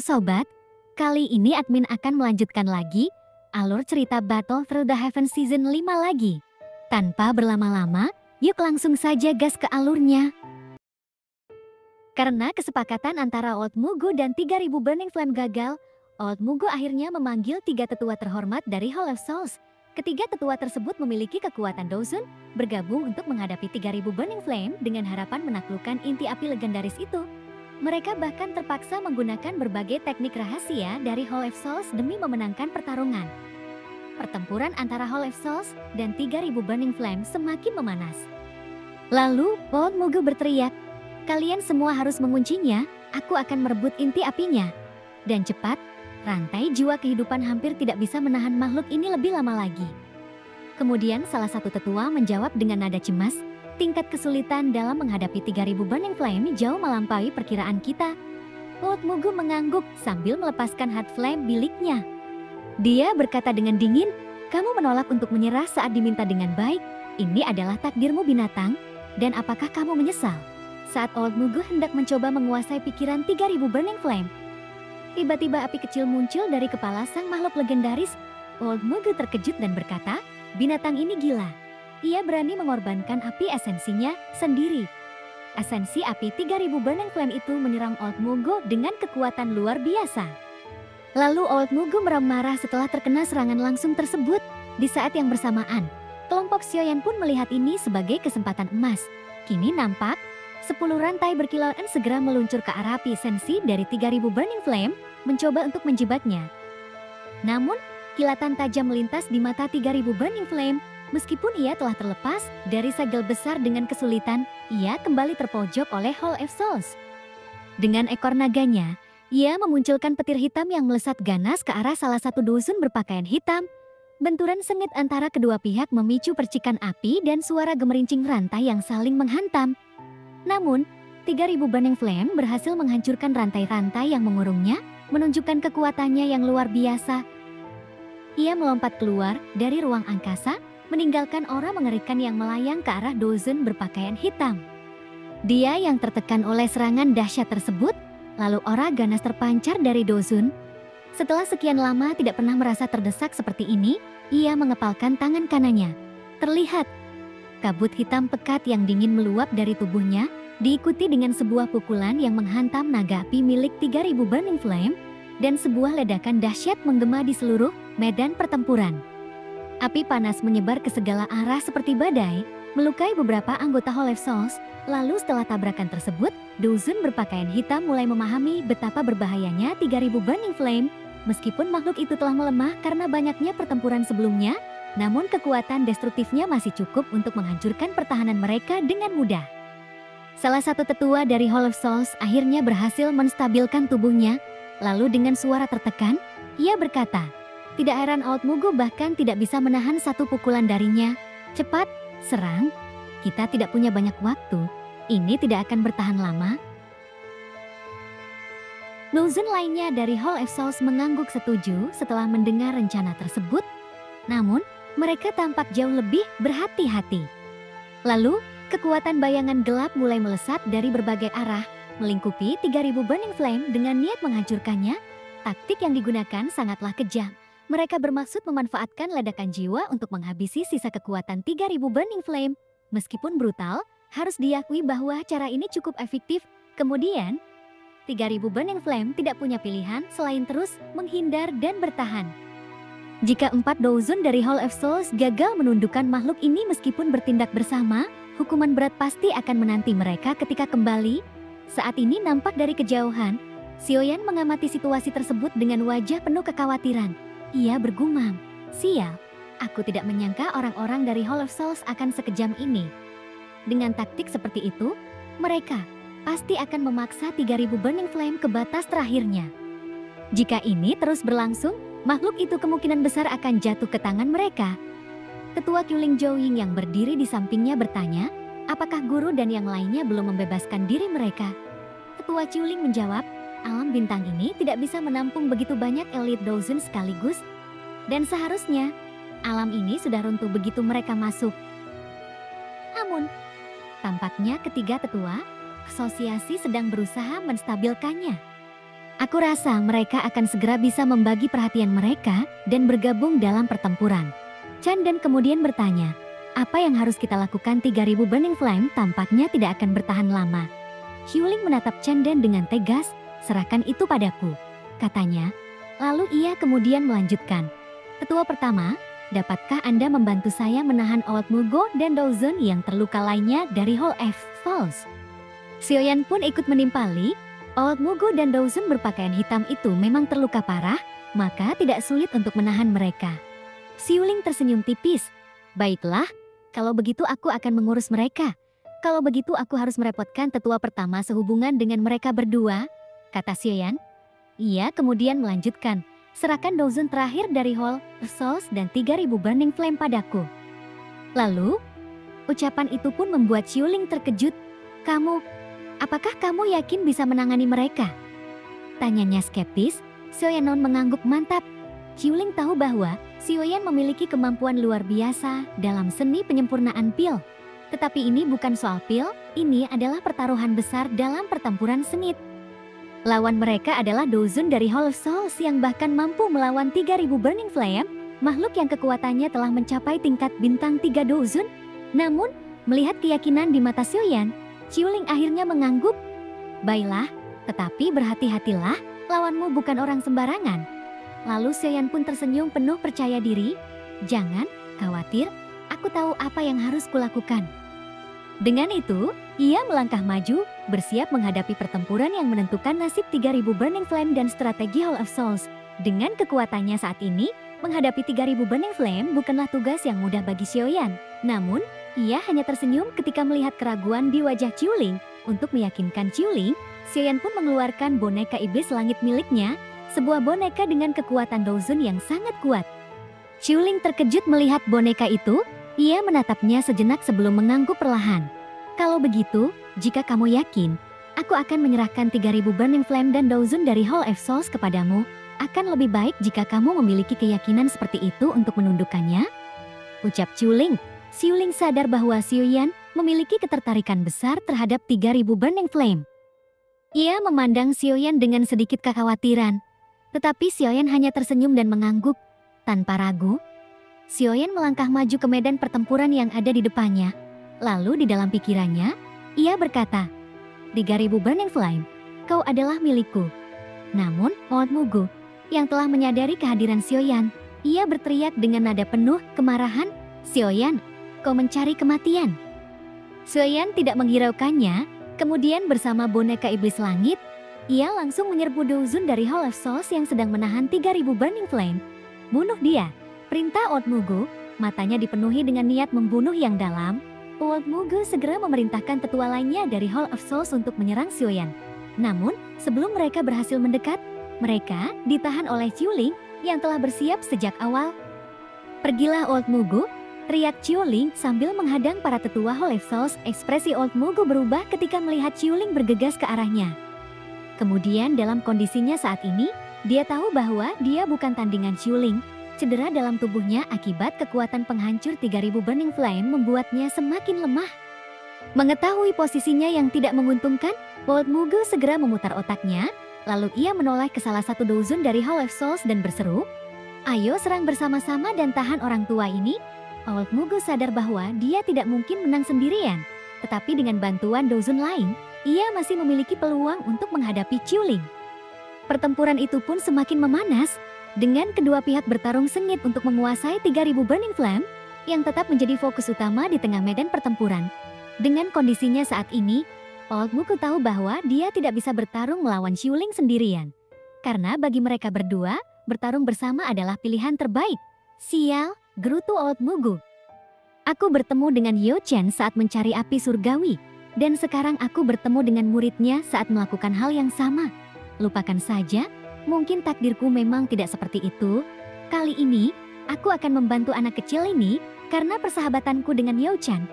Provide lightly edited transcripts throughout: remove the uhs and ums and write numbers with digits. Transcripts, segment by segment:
sobat, kali ini admin akan melanjutkan lagi alur cerita Battle Through the Heaven Season 5 lagi. Tanpa berlama-lama, yuk langsung saja gas ke alurnya. Karena kesepakatan antara Old Mugu dan 3000 Burning Flame gagal, Old Mugu akhirnya memanggil 3 tetua terhormat dari Hall of Souls. Ketiga tetua tersebut memiliki kekuatan Dozun, bergabung untuk menghadapi 3000 Burning Flame dengan harapan menaklukkan inti api legendaris itu. Mereka bahkan terpaksa menggunakan berbagai teknik rahasia dari Hall of Souls demi memenangkan pertarungan. Pertempuran antara Hall of Souls dan 3000 Burning Flame semakin memanas. Lalu, Old Mugu berteriak, "Kalian semua harus menguncinya, aku akan merebut inti apinya." Dan cepat, rantai jiwa kehidupan hampir tidak bisa menahan makhluk ini lebih lama lagi. Kemudian salah satu tetua menjawab dengan nada cemas, "Tingkat kesulitan dalam menghadapi 3000 Burning Flame jauh melampaui perkiraan kita." Old Mugu mengangguk sambil melepaskan Heart Flame miliknya. Dia berkata dengan dingin, "Kamu menolak untuk menyerah saat diminta dengan baik. Ini adalah takdirmu binatang, dan apakah kamu menyesal?" Saat Old Mugu hendak mencoba menguasai pikiran 3000 Burning Flame, tiba-tiba api kecil muncul dari kepala sang makhluk legendaris. Old Mugu terkejut dan berkata, "Binatang ini gila. Ia berani mengorbankan api esensinya sendiri." Esensi api 3000 Burning Flame itu menyerang Old Mugu dengan kekuatan luar biasa. Lalu Old Mugu meram marah setelah terkena serangan langsung tersebut. Di saat yang bersamaan, kelompok Xiaoyan pun melihat ini sebagai kesempatan emas. Kini nampak 10 rantai berkilauan segera meluncur ke arah api esensi dari 3000 Burning Flame, mencoba untuk menjebaknya. Namun, kilatan tajam melintas di mata 3000 Burning Flame. Meskipun ia telah terlepas dari segel besar dengan kesulitan, ia kembali terpojok oleh Hall of Souls. Dengan ekor naganya, ia memunculkan petir hitam yang melesat ganas ke arah salah satu dusun berpakaian hitam. Benturan sengit antara kedua pihak memicu percikan api dan suara gemerincing rantai yang saling menghantam. Namun, 3000 Burning Flame berhasil menghancurkan rantai-rantai yang mengurungnya, menunjukkan kekuatannya yang luar biasa. Ia melompat keluar dari ruang angkasa, meninggalkan aura mengerikan yang melayang ke arah Dozun berpakaian hitam. Dia yang tertekan oleh serangan dahsyat tersebut, lalu aura ganas terpancar dari Dozun. Setelah sekian lama tidak pernah merasa terdesak seperti ini, ia mengepalkan tangan kanannya. Terlihat kabut hitam pekat yang dingin meluap dari tubuhnya, diikuti dengan sebuah pukulan yang menghantam naga api milik 3000 Burning Flame, dan sebuah ledakan dahsyat menggema di seluruh medan pertempuran. Api panas menyebar ke segala arah seperti badai, melukai beberapa anggota Hall of Souls. Lalu setelah tabrakan tersebut, Dozun berpakaian hitam mulai memahami betapa berbahayanya 3000 Burning Flame. Meskipun makhluk itu telah melemah karena banyaknya pertempuran sebelumnya, namun kekuatan destruktifnya masih cukup untuk menghancurkan pertahanan mereka dengan mudah. Salah satu tetua dari Hall of Souls akhirnya berhasil menstabilkan tubuhnya, lalu dengan suara tertekan, ia berkata, "Tidak heran Old Mugu bahkan tidak bisa menahan satu pukulan darinya. Cepat, serang. Kita tidak punya banyak waktu. Ini tidak akan bertahan lama." Dozun lainnya dari Hall of Souls mengangguk setuju setelah mendengar rencana tersebut. Namun, mereka tampak jauh lebih berhati-hati. Lalu, kekuatan bayangan gelap mulai melesat dari berbagai arah, melingkupi 3000 Burning Flame dengan niat menghancurkannya. Taktik yang digunakan sangatlah kejam. Mereka bermaksud memanfaatkan ledakan jiwa untuk menghabisi sisa kekuatan 3000 Burning Flame. Meskipun brutal, harus diakui bahwa cara ini cukup efektif. Kemudian, 3000 Burning Flame tidak punya pilihan selain terus menghindar dan bertahan. Jika 4 Dozun dari Hall of Souls gagal menundukkan makhluk ini meskipun bertindak bersama, hukuman berat pasti akan menanti mereka ketika kembali. Saat ini nampak dari kejauhan, Xiaoyan mengamati situasi tersebut dengan wajah penuh kekhawatiran. Ia bergumam, "Sial, aku tidak menyangka orang-orang dari Hall of Souls akan sekejam ini. Dengan taktik seperti itu, mereka pasti akan memaksa 3000 Burning Flame ke batas terakhirnya. Jika ini terus berlangsung, makhluk itu kemungkinan besar akan jatuh ke tangan mereka." Ketua Qiuling Zhouyin yang berdiri di sampingnya bertanya, apakah guru dan yang lainnya belum membebaskan diri mereka? Ketua Qiuling menjawab, "Alam bintang ini tidak bisa menampung begitu banyak elit Dozun sekaligus, dan seharusnya alam ini sudah runtuh begitu mereka masuk." Namun, tampaknya ketiga tetua asosiasi sedang berusaha menstabilkannya. Aku rasa mereka akan segera bisa membagi perhatian mereka dan bergabung dalam pertempuran. Chandan kemudian bertanya, apa yang harus kita lakukan? 3000 Burning Flame tampaknya tidak akan bertahan lama. Xiuling menatap Chandan dengan tegas, serahkan itu padaku, katanya. Lalu ia kemudian melanjutkan, Tetua pertama, dapatkah Anda membantu saya menahan Old Mugo dan Dozun yang terluka lainnya dari Hall F Falls? Xiaoyan pun ikut menimpali. Old Mugo dan Dozun berpakaian hitam itu memang terluka parah, maka tidak sulit untuk menahan mereka. Xiuling tersenyum tipis. Baiklah, kalau begitu aku akan mengurus mereka. Kalau begitu aku harus merepotkan tetua pertama sehubungan dengan mereka berdua, kata Xiaoyan. Ia kemudian melanjutkan, serahkan Dozun terakhir dari Hall of Souls dan 3000 Burning Flame padaku. Lalu, ucapan itu pun membuat Xiuling terkejut. Apakah kamu yakin bisa menangani mereka? Tanyanya skeptis. Xiaoyan mengangguk mantap. Xiuling tahu bahwa Xiaoyan memiliki kemampuan luar biasa dalam seni penyempurnaan pil. Tetapi ini bukan soal pil, ini adalah pertaruhan besar dalam pertempuran sengit. Lawan mereka adalah Dozun dari Hall of Souls yang bahkan mampu melawan 3000 Burning Flame, makhluk yang kekuatannya telah mencapai tingkat bintang 3 Dozun. Namun, melihat keyakinan di mata Xiaoyan, Xiuling akhirnya mengangguk. Baiklah, tetapi berhati-hatilah, lawanmu bukan orang sembarangan. Lalu Xiaoyan pun tersenyum penuh percaya diri. Jangan khawatir, aku tahu apa yang harus kulakukan. Dengan itu, ia melangkah maju, bersiap menghadapi pertempuran yang menentukan nasib 3000 Burning Flame dan strategi Hall of Souls. Dengan kekuatannya saat ini, menghadapi 3000 Burning Flame bukanlah tugas yang mudah bagi Xiaoyan. Namun, ia hanya tersenyum ketika melihat keraguan di wajah Xiuling. Untuk meyakinkan Xiuling, Xiaoyan pun mengeluarkan boneka iblis langit miliknya, sebuah boneka dengan kekuatan Dozun yang sangat kuat. Xiuling terkejut melihat boneka itu, ia menatapnya sejenak sebelum mengangguk perlahan. Kalau begitu, jika kamu yakin, aku akan menyerahkan 3000 Burning Flame dan Dozun dari Hall of Souls kepadamu. Akan lebih baik jika kamu memiliki keyakinan seperti itu untuk menundukkannya, ucap Xiuling. Xiuling sadar bahwa Xiaoyan memiliki ketertarikan besar terhadap 3000 Burning Flame. Ia memandang Xiaoyan dengan sedikit kekhawatiran, tetapi Xiaoyan hanya tersenyum dan mengangguk. Tanpa ragu, Xiaoyan melangkah maju ke medan pertempuran yang ada di depannya. Lalu di dalam pikirannya, ia berkata, 3000 Burning Flame, kau adalah milikku. Namun, Old Mugo, yang telah menyadari kehadiran Xiaoyan, ia berteriak dengan nada penuh kemarahan, Xiaoyan, kau mencari kematian. Xiaoyan tidak menghiraukannya, kemudian bersama boneka iblis langit, ia langsung menyerbu Dozun dari Hall of Souls yang sedang menahan 3000 Burning Flame. Bunuh dia, perintah Old Mugo, matanya dipenuhi dengan niat membunuh yang dalam. Old Mugo segera memerintahkan tetua lainnya dari Hall of Souls untuk menyerang Xiaoyan. Namun, sebelum mereka berhasil mendekat, mereka ditahan oleh Xiuling yang telah bersiap sejak awal. Pergilah Old Mugo, teriak Xiuling sambil menghadang para tetua Hall of Souls. Ekspresi Old Mugo berubah ketika melihat Xiuling bergegas ke arahnya. Kemudian dalam kondisinya saat ini, dia tahu bahwa dia bukan tandingan Xiuling. Cedera dalam tubuhnya akibat kekuatan penghancur 3000 Burning Flame membuatnya semakin lemah. Mengetahui posisinya yang tidak menguntungkan, Old Mugo segera memutar otaknya, lalu ia menoleh ke salah satu Dozun dari Hall of Souls dan berseru, ayo serang bersama-sama dan tahan orang tua ini. Old Mugo sadar bahwa dia tidak mungkin menang sendirian, tetapi dengan bantuan Dozun lain, ia masih memiliki peluang untuk menghadapi Xiuling. Pertempuran itu pun semakin memanas, dengan kedua pihak bertarung sengit untuk menguasai 3000 Burning Flame, yang tetap menjadi fokus utama di tengah medan pertempuran. Dengan kondisinya saat ini, Old Mugo tahu bahwa dia tidak bisa bertarung melawan Xiuling sendirian. Karena bagi mereka berdua, bertarung bersama adalah pilihan terbaik. Sial, gerutu Old Mugo. Aku bertemu dengan Yo Chen saat mencari api surgawi, dan sekarang aku bertemu dengan muridnya saat melakukan hal yang sama. Lupakan saja, mungkin takdirku memang tidak seperti itu. Kali ini, aku akan membantu anak kecil ini karena persahabatanku dengan Yo Chen.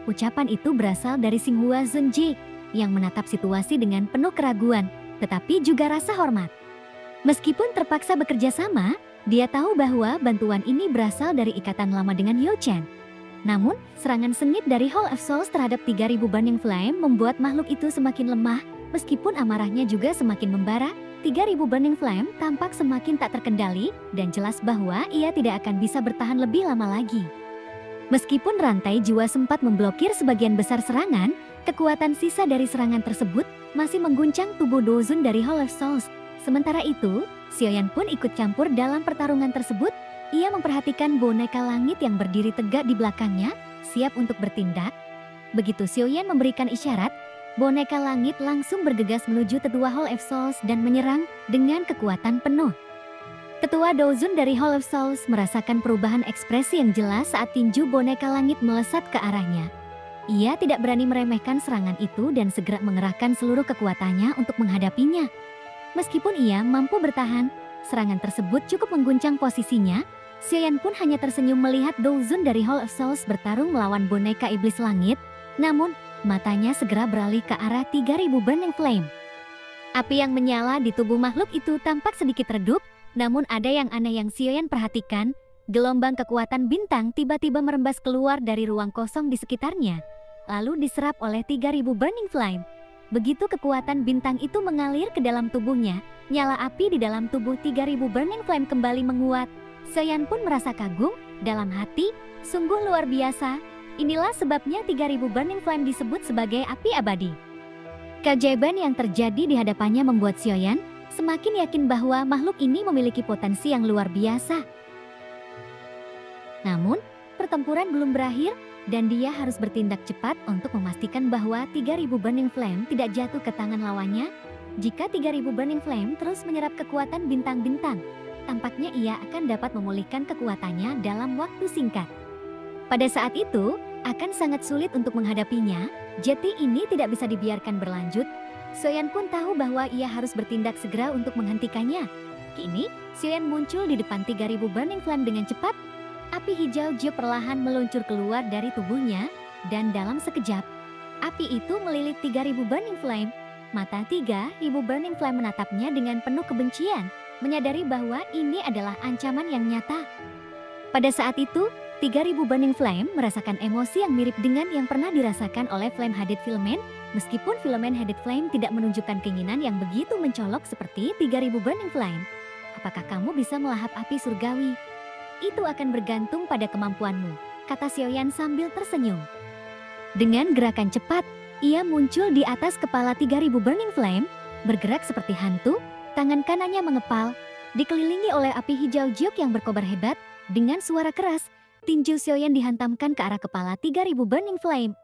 Ucapan itu berasal dari Xinghua Zunji, yang menatap situasi dengan penuh keraguan, tetapi juga rasa hormat. Meskipun terpaksa bekerja sama, dia tahu bahwa bantuan ini berasal dari ikatan lama dengan Yo Chen. Namun, serangan sengit dari Hall of Souls terhadap 3000 Burning Flame membuat makhluk itu semakin lemah, meskipun amarahnya juga semakin membara. 3000 Burning Flame tampak semakin tak terkendali dan jelas bahwa ia tidak akan bisa bertahan lebih lama lagi. Meskipun rantai jiwa sempat memblokir sebagian besar serangan, kekuatan sisa dari serangan tersebut masih mengguncang tubuh Dozun dari Hall of Souls. Sementara itu, Xiaoyan pun ikut campur dalam pertarungan tersebut. Ia memperhatikan boneka langit yang berdiri tegak di belakangnya, siap untuk bertindak. Begitu Xiaoyan memberikan isyarat, boneka langit langsung bergegas menuju tetua Hall of Souls dan menyerang dengan kekuatan penuh. Tetua Dozun dari Hall of Souls merasakan perubahan ekspresi yang jelas saat tinju boneka langit melesat ke arahnya. Ia tidak berani meremehkan serangan itu dan segera mengerahkan seluruh kekuatannya untuk menghadapinya. Meskipun ia mampu bertahan, serangan tersebut cukup mengguncang posisinya. Xiaoyan pun hanya tersenyum melihat Dozun dari Hall of Souls bertarung melawan boneka iblis langit. Namun, matanya segera beralih ke arah 3000 Burning Flame. Api yang menyala di tubuh makhluk itu tampak sedikit redup, namun ada yang aneh yang Xiaoyan perhatikan. Gelombang kekuatan bintang tiba-tiba merembas keluar dari ruang kosong di sekitarnya, lalu diserap oleh 3000 Burning Flame. Begitu kekuatan bintang itu mengalir ke dalam tubuhnya, nyala api di dalam tubuh 3000 Burning Flame kembali menguat. Xiaoyan pun merasa kagum dalam hati, sungguh luar biasa. Inilah sebabnya 3000 Burning Flame disebut sebagai api abadi. Keajaiban yang terjadi di hadapannya membuat Xiaoyan semakin yakin bahwa makhluk ini memiliki potensi yang luar biasa. Namun, pertempuran belum berakhir dan dia harus bertindak cepat untuk memastikan bahwa 3000 Burning Flame tidak jatuh ke tangan lawannya. Jika 3000 Burning Flame terus menyerap kekuatan bintang-bintang, tampaknya ia akan dapat memulihkan kekuatannya dalam waktu singkat. Pada saat itu, akan sangat sulit untuk menghadapinya, jadi ini tidak bisa dibiarkan berlanjut. Xiaoyan pun tahu bahwa ia harus bertindak segera untuk menghentikannya. Kini, Xiaoyan muncul di depan 3000 Burning Flame dengan cepat. Api hijau Jiu perlahan meluncur keluar dari tubuhnya, dan dalam sekejap, api itu melilit 3000 Burning Flame. Mata 3000 Burning Flame menatapnya dengan penuh kebencian, menyadari bahwa ini adalah ancaman yang nyata. Pada saat itu, 3000 Burning Flame merasakan emosi yang mirip dengan yang pernah dirasakan oleh Flame-Headed Filament, meskipun Filament-Headed Flame tidak menunjukkan keinginan yang begitu mencolok seperti 3000 Burning Flame. Apakah kamu bisa melahap api surgawi? Itu akan bergantung pada kemampuanmu, kata Xiaoyan sambil tersenyum. Dengan gerakan cepat, ia muncul di atas kepala 3000 Burning Flame, bergerak seperti hantu, tangan kanannya mengepal, dikelilingi oleh api hijau Jiuk yang berkobar hebat. Dengan suara keras, tinju Xiaoyan dihantamkan ke arah kepala 3000 Burning Flame.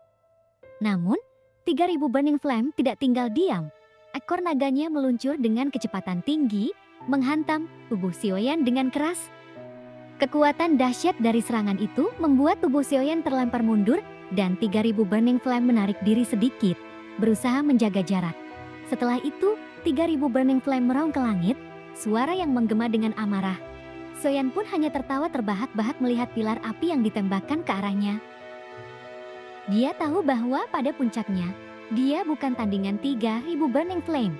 Namun, 3000 Burning Flame tidak tinggal diam. Ekor naganya meluncur dengan kecepatan tinggi, menghantam tubuh Xiaoyan dengan keras. Kekuatan dahsyat dari serangan itu membuat tubuh Xiaoyan terlempar mundur dan 3000 Burning Flame menarik diri sedikit, berusaha menjaga jarak. Setelah itu, 3000 Burning Flame meraung ke langit, suara yang menggema dengan amarah. Xiaoyan pun hanya tertawa terbahak-bahak melihat pilar api yang ditembakkan ke arahnya. Dia tahu bahwa pada puncaknya, dia bukan tandingan 3000 Burning Flame.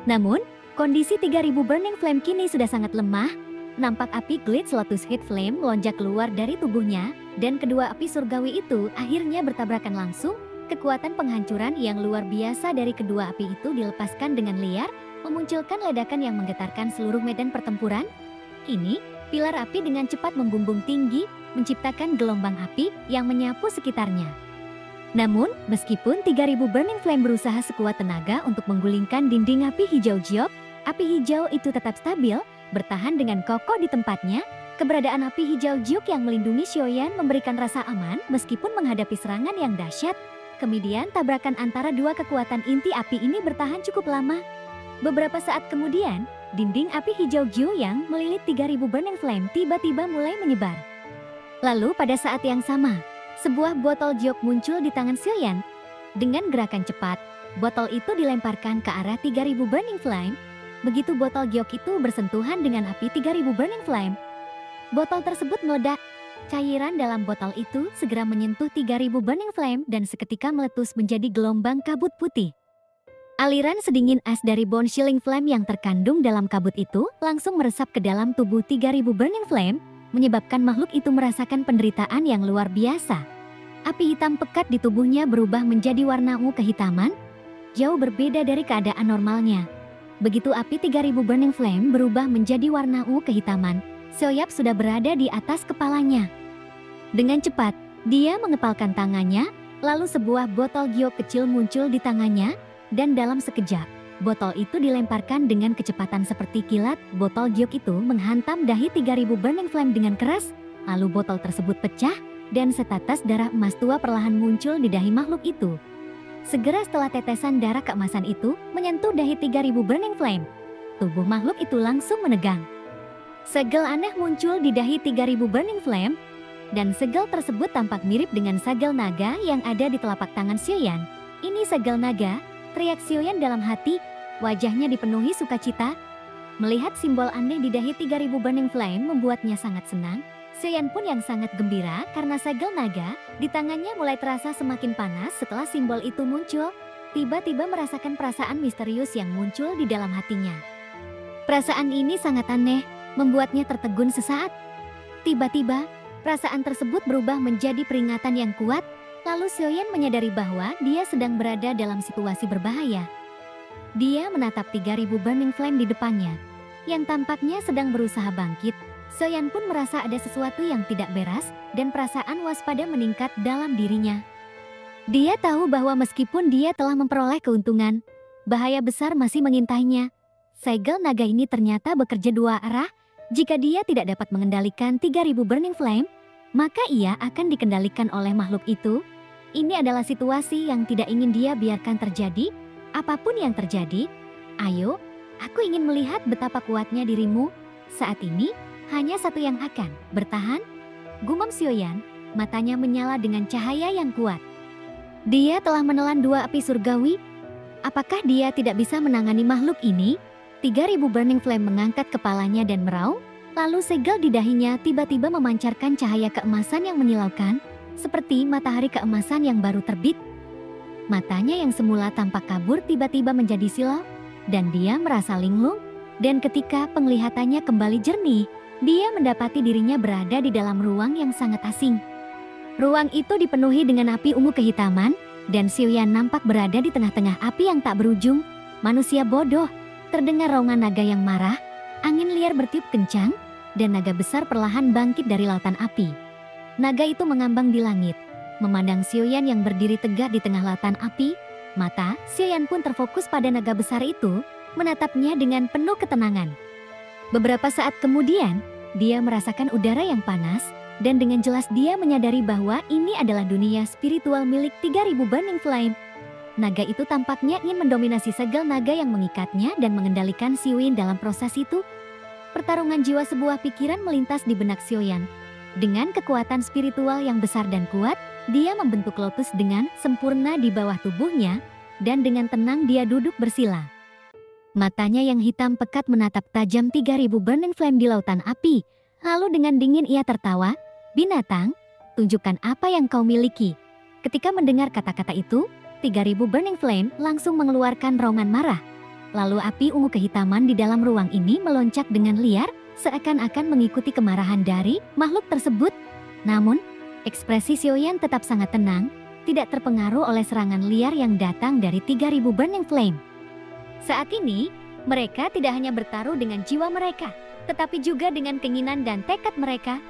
Namun, kondisi 3000 Burning Flame kini sudah sangat lemah. Nampak api Glitch Lotus Heat Flame melonjak keluar dari tubuhnya, dan kedua api surgawi itu akhirnya bertabrakan langsung. Kekuatan penghancuran yang luar biasa dari kedua api itu dilepaskan dengan liar, memunculkan ledakan yang menggetarkan seluruh medan pertempuran. Kini, pilar api dengan cepat membumbung tinggi, menciptakan gelombang api yang menyapu sekitarnya. Namun, meskipun 3000 Burning Flame berusaha sekuat tenaga untuk menggulingkan dinding api hijau Jiok, api hijau itu tetap stabil, bertahan dengan kokoh di tempatnya. Keberadaan api hijau Jiuk yang melindungi Xiaoyan memberikan rasa aman meskipun menghadapi serangan yang dahsyat. Kemudian tabrakan antara dua kekuatan inti api ini bertahan cukup lama. Beberapa saat kemudian, dinding api hijau Jiu yang melilit 3000 Burning Flame tiba-tiba mulai menyebar. Lalu pada saat yang sama, sebuah botol Jiok muncul di tangan Xiaoyan. Dengan gerakan cepat, botol itu dilemparkan ke arah 3000 Burning Flame. Begitu botol giok itu bersentuhan dengan api 3000 Burning Flame, botol tersebut meledak. Cairan dalam botol itu segera menyentuh 3000 Burning Flame dan seketika meletus menjadi gelombang kabut putih. Aliran sedingin es dari Bone Shilling Flame yang terkandung dalam kabut itu langsung meresap ke dalam tubuh 3000 Burning Flame, menyebabkan makhluk itu merasakan penderitaan yang luar biasa. Api hitam pekat di tubuhnya berubah menjadi warna ungu kehitaman, jauh berbeda dari keadaan normalnya. Begitu api 3000 Burning Flame berubah menjadi warna ungu kehitaman, Sioyap sudah berada di atas kepalanya. Dengan cepat, dia mengepalkan tangannya, lalu sebuah botol giok kecil muncul di tangannya, dan dalam sekejap, botol itu dilemparkan dengan kecepatan seperti kilat. Botol giok itu menghantam dahi 3000 Burning Flame dengan keras, lalu botol tersebut pecah, dan setetes darah emas tua perlahan muncul di dahi makhluk itu. Segera setelah tetesan darah keemasan itu menyentuh dahi 3000 Burning Flame, tubuh makhluk itu langsung menegang. Segel aneh muncul di dahi 3000 Burning Flame, dan segel tersebut tampak mirip dengan segel naga yang ada di telapak tangan Sioyan. Ini segel naga, teriak Sioyan dalam hati, wajahnya dipenuhi sukacita. Melihat simbol aneh di dahi 3000 Burning Flame membuatnya sangat senang. Sioyan pun yang sangat gembira karena segel naga di tangannya mulai terasa semakin panas setelah simbol itu muncul. Tiba-tiba merasakan perasaan misterius yang muncul di dalam hatinya. Perasaan ini sangat aneh, membuatnya tertegun sesaat. Tiba-tiba, perasaan tersebut berubah menjadi peringatan yang kuat, lalu Sioyan menyadari bahwa dia sedang berada dalam situasi berbahaya. Dia menatap 3000 Burning Flame di depannya, yang tampaknya sedang berusaha bangkit. Sioyan pun merasa ada sesuatu yang tidak beres, dan perasaan waspada meningkat dalam dirinya. Dia tahu bahwa meskipun dia telah memperoleh keuntungan, bahaya besar masih mengintainya. Segel naga ini ternyata bekerja dua arah. Jika dia tidak dapat mengendalikan 3000 Burning Flame, maka ia akan dikendalikan oleh makhluk itu. Ini adalah situasi yang tidak ingin dia biarkan terjadi. Apapun yang terjadi, ayo, aku ingin melihat betapa kuatnya dirimu. Saat ini, hanya satu yang akan bertahan. Gumam Sioyan, matanya menyala dengan cahaya yang kuat. Dia telah menelan dua api surgawi. Apakah dia tidak bisa menangani makhluk ini? 3000 Burning Flame mengangkat kepalanya dan meraung, lalu segel di dahinya tiba-tiba memancarkan cahaya keemasan yang menyilaukan, seperti matahari keemasan yang baru terbit. Matanya yang semula tampak kabur tiba-tiba menjadi silau, dan dia merasa linglung, dan ketika penglihatannya kembali jernih, dia mendapati dirinya berada di dalam ruang yang sangat asing. Ruang itu dipenuhi dengan api ungu kehitaman, dan Sioyan nampak berada di tengah-tengah api yang tak berujung. Manusia bodoh, terdengar raungan naga yang marah, angin liar bertiup kencang, dan naga besar perlahan bangkit dari lautan api. Naga itu mengambang di langit, memandang Sioyan yang berdiri tegak di tengah lautan api. Mata Sioyan pun terfokus pada naga besar itu, menatapnya dengan penuh ketenangan. Beberapa saat kemudian, dia merasakan udara yang panas, dan dengan jelas dia menyadari bahwa ini adalah dunia spiritual milik 3000 Burning Flame. Naga itu tampaknya ingin mendominasi segel naga yang mengikatnya dan mengendalikan Sioyan dalam proses itu. Pertarungan jiwa sebuah pikiran melintas di benak Sioyan. Dengan kekuatan spiritual yang besar dan kuat, dia membentuk lotus dengan sempurna di bawah tubuhnya, dan dengan tenang dia duduk bersila. Matanya yang hitam pekat menatap tajam 3000 Burning Flame di lautan api. Lalu dengan dingin ia tertawa, "Binatang, tunjukkan apa yang kau miliki." Ketika mendengar kata-kata itu, 3000 Burning Flame langsung mengeluarkan raungan marah. Lalu api ungu kehitaman di dalam ruang ini melonjak dengan liar, seakan-akan mengikuti kemarahan dari makhluk tersebut. Namun, ekspresi Sioyan tetap sangat tenang, tidak terpengaruh oleh serangan liar yang datang dari 3000 Burning Flame. Saat ini, mereka tidak hanya bertaruh dengan jiwa mereka, tetapi juga dengan keinginan dan tekad mereka.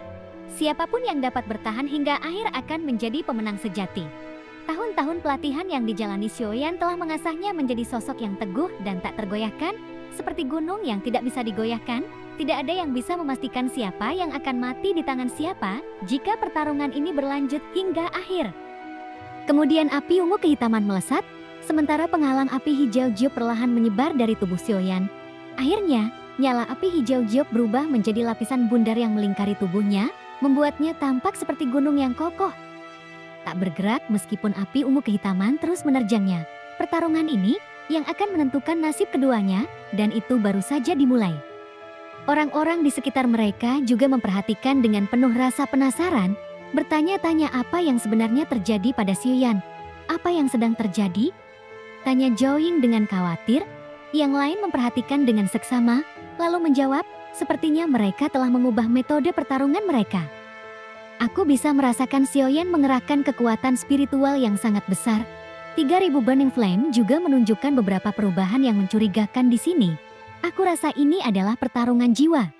Siapapun yang dapat bertahan hingga akhir akan menjadi pemenang sejati. Tahun-tahun pelatihan yang dijalani Sioyan telah mengasahnya menjadi sosok yang teguh dan tak tergoyahkan, seperti gunung yang tidak bisa digoyahkan. Tidak ada yang bisa memastikan siapa yang akan mati di tangan siapa jika pertarungan ini berlanjut hingga akhir. Kemudian api ungu kehitaman melesat, sementara penghalang api hijau giok perlahan menyebar dari tubuh Sioyan. Akhirnya, nyala api hijau giok berubah menjadi lapisan bundar yang melingkari tubuhnya, membuatnya tampak seperti gunung yang kokoh. Tak bergerak meskipun api ungu kehitaman terus menerjangnya. Pertarungan ini yang akan menentukan nasib keduanya, dan itu baru saja dimulai. Orang-orang di sekitar mereka juga memperhatikan dengan penuh rasa penasaran, bertanya-tanya apa yang sebenarnya terjadi pada Sioyan. Apa yang sedang terjadi? Tanya Joying dengan khawatir. Yang lain memperhatikan dengan seksama, lalu menjawab, sepertinya mereka telah mengubah metode pertarungan mereka. Aku bisa merasakan Sioyan mengerahkan kekuatan spiritual yang sangat besar. 3000 Burning Flame juga menunjukkan beberapa perubahan yang mencurigakan di sini. Aku rasa ini adalah pertarungan jiwa.